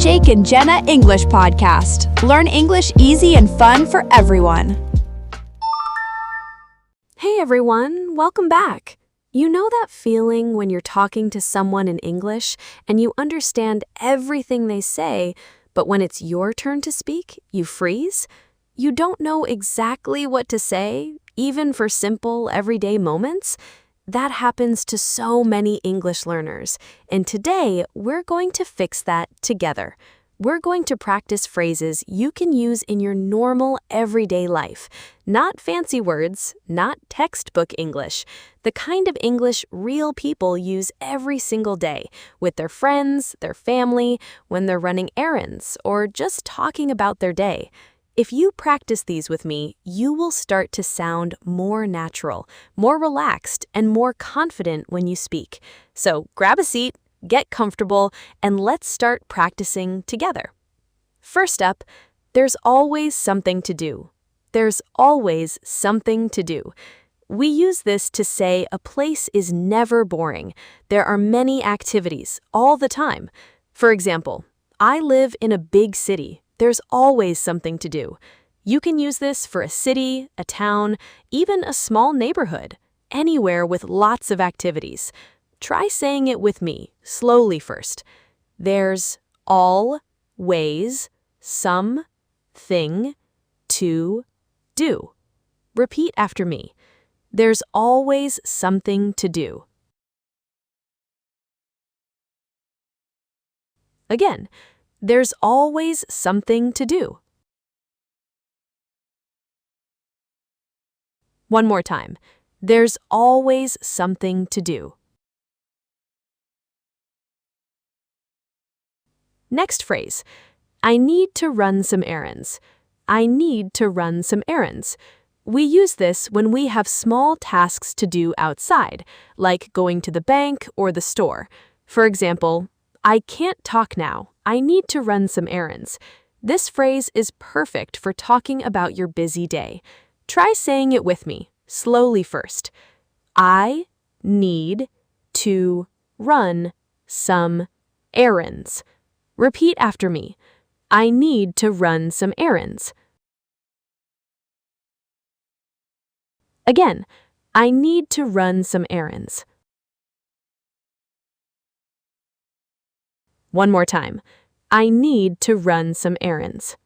Jake and Jenna English Podcast. Learn English easy and fun for everyone. Hey everyone, welcome back. You know that feeling when you're talking to someone in English and you understand everything they say, but when it's your turn to speak, you freeze? You don't know exactly what to say, even for simple, everyday moments? That happens to so many English learners, and today we're going to fix that together. We're going to practice phrases you can use in your normal, everyday life. Not fancy words, not textbook English. The kind of English real people use every single day, with their friends, their family, when they're running errands, or just talking about their day. If you practice these with me, you will start to sound more natural, more relaxed, and more confident when you speak. So grab a seat, get comfortable, and let's start practicing together. First up, there's always something to do. There's always something to do. We use this to say a place is never boring. There are many activities all the time. For example, I live in a big city. There's always something to do. You can use this for a city, a town, even a small neighborhood, anywhere with lots of activities. Try saying it with me, slowly first. There's always something to do. Repeat after me. There's always something to do. Again, there's always something to do. One more time. There's always something to do. Next phrase. I need to run some errands. I need to run some errands. We use this when we have small tasks to do outside, like going to the bank or the store. For example, I can't talk now. I need to run some errands. This phrase is perfect for talking about your busy day. Try saying it with me, slowly first. I need to run some errands. Repeat after me. I need to run some errands. Again, I need to run some errands. One more time. I need to run some errands.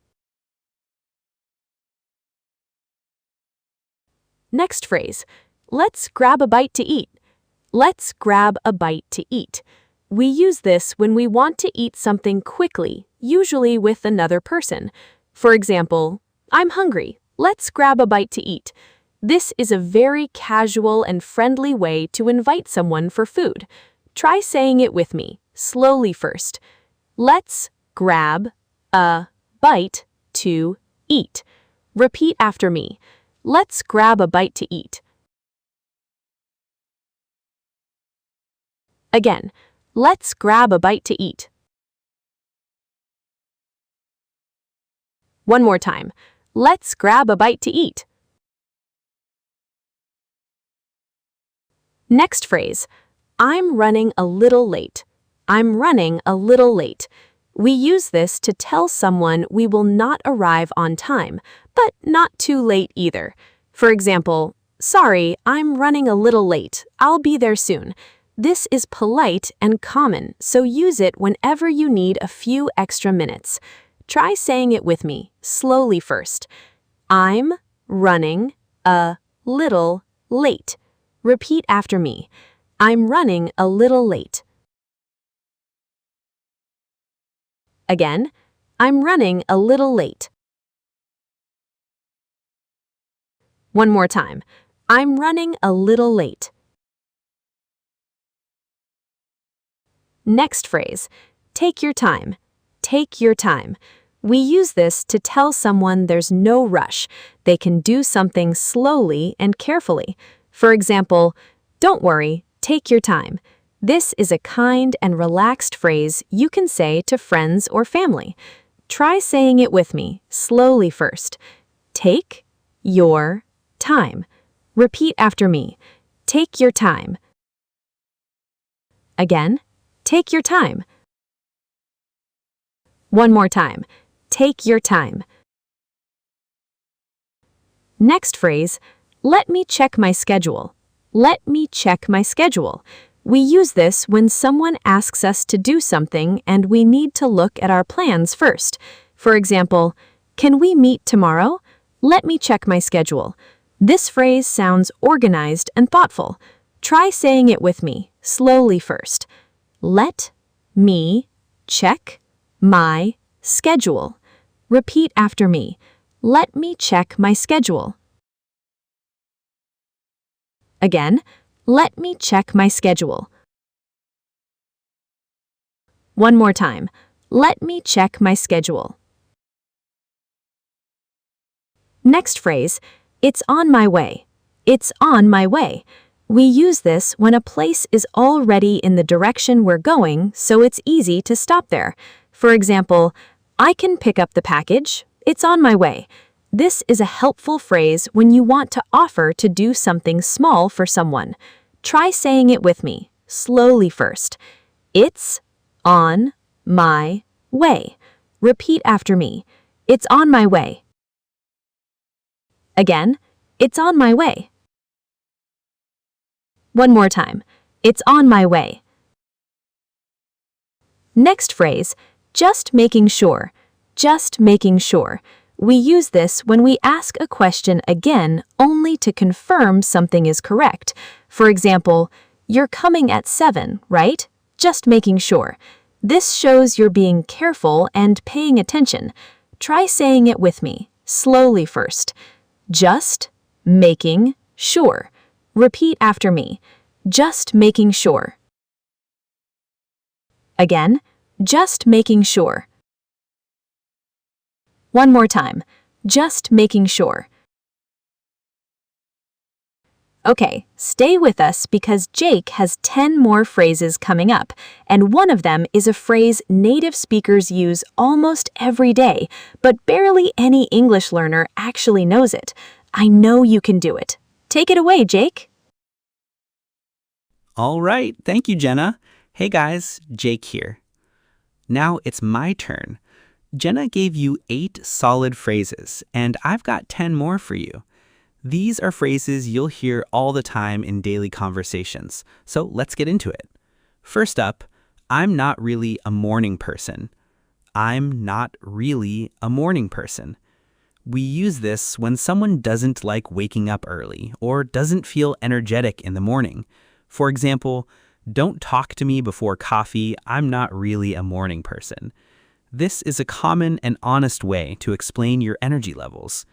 Next phrase. Let's grab a bite to eat. Let's grab a bite to eat. We use this when we want to eat something quickly, usually with another person. For example, I'm hungry. Let's grab a bite to eat. This is a very casual and friendly way to invite someone for food. Try saying it with me, slowly first. Let's grab a bite to eat. Repeat after me. Let's grab a bite to eat. Again, let's grab a bite to eat. One more time. Let's grab a bite to eat. Next phrase. I'm running a little late. I'm running a little late. We use this to tell someone we will not arrive on time, but not too late either. For example, sorry, I'm running a little late. I'll be there soon. This is polite and common, so use it whenever you need a few extra minutes. Try saying it with me, slowly first. I'm running a little late. Repeat after me. I'm running a little late. Again, I'm running a little late. One more time. I'm running a little late. Next phrase. Take your time. Take your time. We use this to tell someone there's no rush. They can do something slowly and carefully. For example, don't worry, take your time. This is a kind and relaxed phrase you can say to friends or family. Try saying it with me, slowly first. Take your time. Repeat after me. Take your time. Again, take your time. One more time. Take your time. Next phrase, let me check my schedule. Let me check my schedule. We use this when someone asks us to do something and we need to look at our plans first. For example, can we meet tomorrow? Let me check my schedule. This phrase sounds organized and thoughtful. Try saying it with me, slowly first. Let me check my schedule. Repeat after me. Let me check my schedule. Again, let me check my schedule. One more time. Let me check my schedule. Next phrase, it's on my way. It's on my way. We use this when a place is already in the direction we're going, so it's easy to stop there. For example, I can pick up the package. It's on my way. This is a helpful phrase when you want to offer to do something small for someone. Try saying it with me, slowly first. It's on my way. Repeat after me. It's on my way. Again, it's on my way. One more time. It's on my way. Next phrase, just making sure. Just making sure. We use this when we ask a question again only to confirm something is correct. For example, you're coming at 7, right? Just making sure. This shows you're being careful and paying attention. Try saying it with me, slowly first. Just making sure. Repeat after me. Just making sure. Again, just making sure. One more time. Just making sure. Okay, stay with us because Jake has 10 more phrases coming up, and one of them is a phrase native speakers use almost every day, but barely any English learner actually knows it. I know you can do it. Take it away, Jake. All right, thank you, Jenna. Hey guys, Jake here. Now it's my turn. Jenna gave you 8 solid phrases, and I've got 10 more for you. These are phrases you'll hear all the time in daily conversations, so let's get into it. First up, I'm not really a morning person. I'm not really a morning person. We use this when someone doesn't like waking up early or doesn't feel energetic in the morning. For example, don't talk to me before coffee. I'm not really a morning person. This is a common and honest way to explain your energy levels.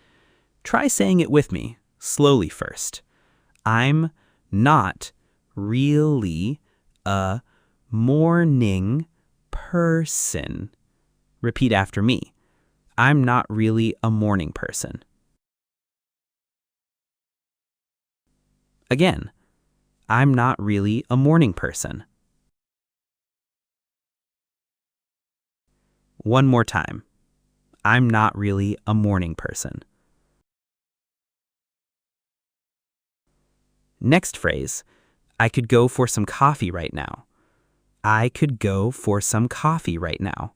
Try saying it with me, slowly first. I'm not really a morning person. Repeat after me. I'm not really a morning person. Again, I'm not really a morning person. One more time. I'm not really a morning person. Next phrase, I could go for some coffee right now. I could go for some coffee right now.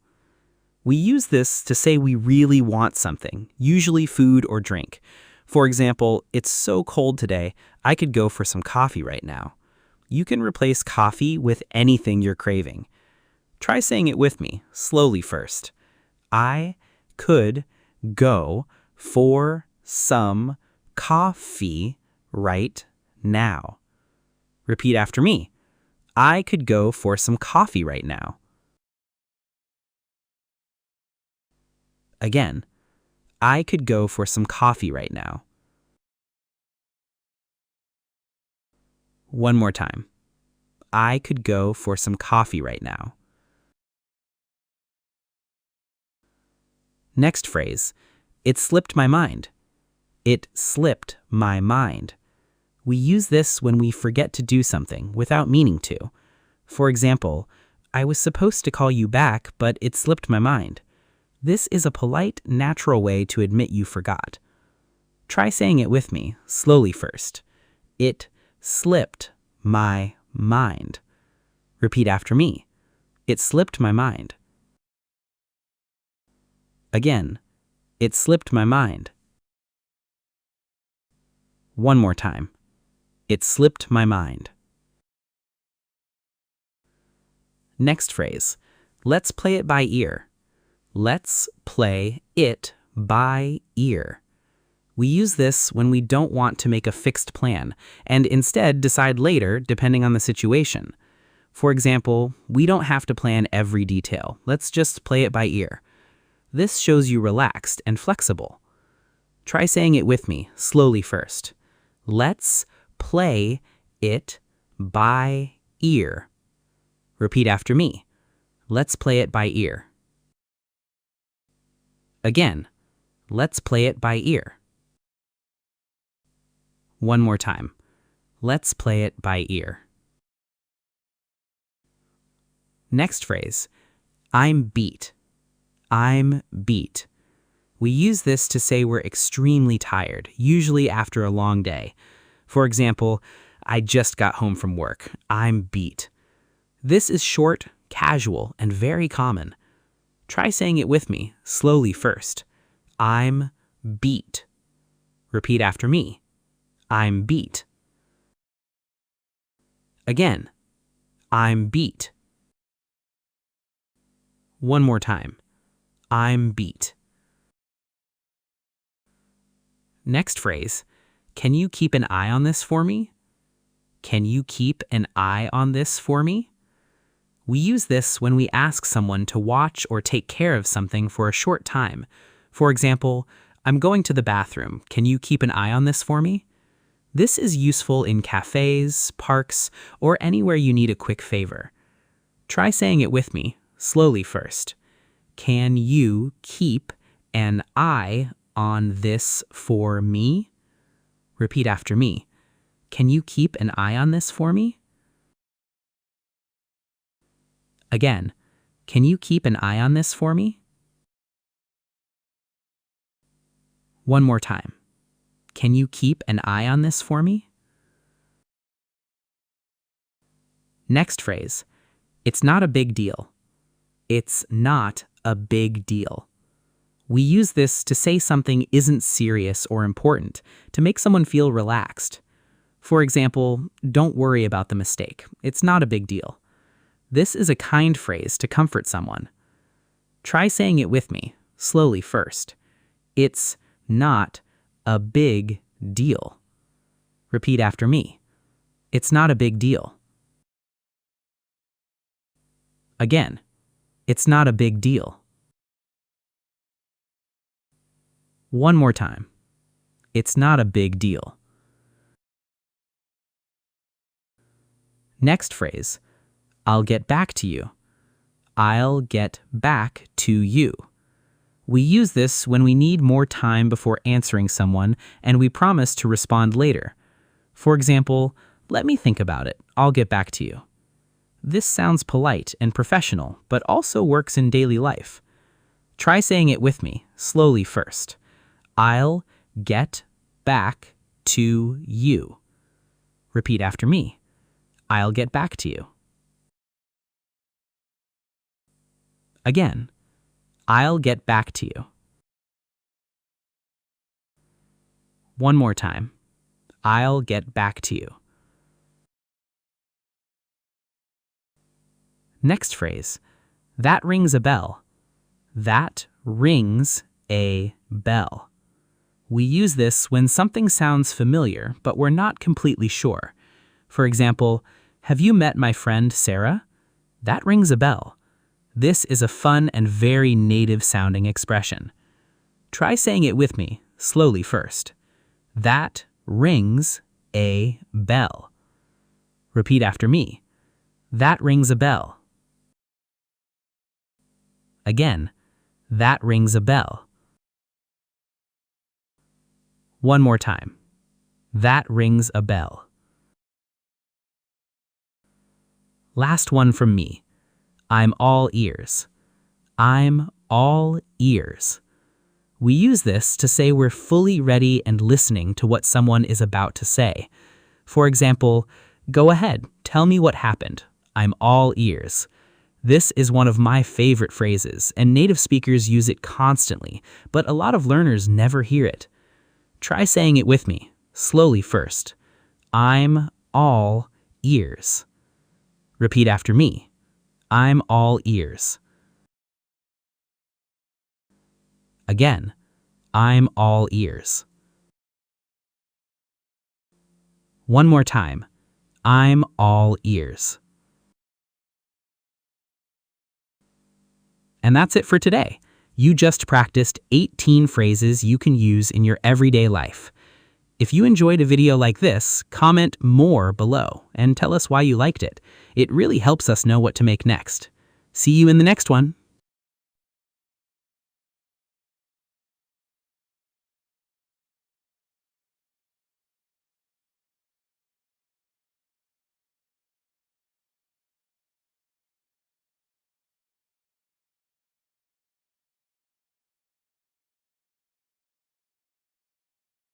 We use this to say we really want something, usually food or drink. For example, it's so cold today, I could go for some coffee right now. You can replace coffee with anything you're craving. Try saying it with me, slowly first. I could go for some coffee right now. Repeat after me. I could go for some coffee right now. Again, I could go for some coffee right now. One more time. I could go for some coffee right now. Next phrase, it slipped my mind. It slipped my mind. We use this when we forget to do something without meaning to. For example, I was supposed to call you back, but it slipped my mind. This is a polite, natural way to admit you forgot. Try saying it with me, slowly first. It slipped my mind. Repeat after me. It slipped my mind. Again, it slipped my mind. One more time. It slipped my mind. Next phrase. Let's play it by ear. Let's play it by ear. We use this when we don't want to make a fixed plan and instead decide later depending on the situation. For example, we don't have to plan every detail. Let's just play it by ear. This shows you relaxed and flexible. Try saying it with me, slowly first. Let's play it by ear. Repeat after me. Let's play it by ear. Again, let's play it by ear. One more time. Let's play it by ear. Next phrase. I'm beat. I'm beat. We use this to say we're extremely tired, usually after a long day. For example, I just got home from work. I'm beat. This is short, casual, and very common. Try saying it with me, slowly first. I'm beat. Repeat after me. I'm beat. Again, I'm beat. One more time. I'm beat. Next phrase. Can you keep an eye on this for me? Can you keep an eye on this for me? We use this when we ask someone to watch or take care of something for a short time. For example, I'm going to the bathroom. Can you keep an eye on this for me? This is useful in cafes, parks, or anywhere you need a quick favor. Try saying it with me, slowly first. Can you keep an eye on this for me? Repeat after me. Can you keep an eye on this for me? Again, can you keep an eye on this for me? One more time. Can you keep an eye on this for me? Next phrase. It's not a big deal. It's not a big deal. We use this to say something isn't serious or important, to make someone feel relaxed. For example, don't worry about the mistake. It's not a big deal. This is a kind phrase to comfort someone. Try saying it with me, slowly first. It's not a big deal. Repeat after me. It's not a big deal. Again, it's not a big deal. One more time. It's not a big deal. Next phrase. I'll get back to you. I'll get back to you. We use this when we need more time before answering someone and we promise to respond later. For example, let me think about it. I'll get back to you. This sounds polite and professional, but also works in daily life. Try saying it with me, slowly first. I'll get back to you. Repeat after me. I'll get back to you. Again, I'll get back to you. One more time. I'll get back to you. Next phrase. That rings a bell. That rings a bell. We use this when something sounds familiar, but we're not completely sure. For example, have you met my friend Sarah? That rings a bell. This is a fun and very native-sounding expression. Try saying it with me, slowly first. That rings a bell. Repeat after me. That rings a bell. Again, that rings a bell. One more time. That rings a bell. Last one from me. I'm all ears. I'm all ears. We use this to say we're fully ready and listening to what someone is about to say. For example, go ahead, tell me what happened. I'm all ears. This is one of my favorite phrases, and native speakers use it constantly, but a lot of learners never hear it. Try saying it with me, slowly first. I'm all ears. Repeat after me. I'm all ears. Again, I'm all ears. One more time. I'm all ears. And that's it for today. You just practiced 18 phrases you can use in your everyday life. If you enjoyed a video like this, comment more below and tell us why you liked it. It really helps us know what to make next. See you in the next one.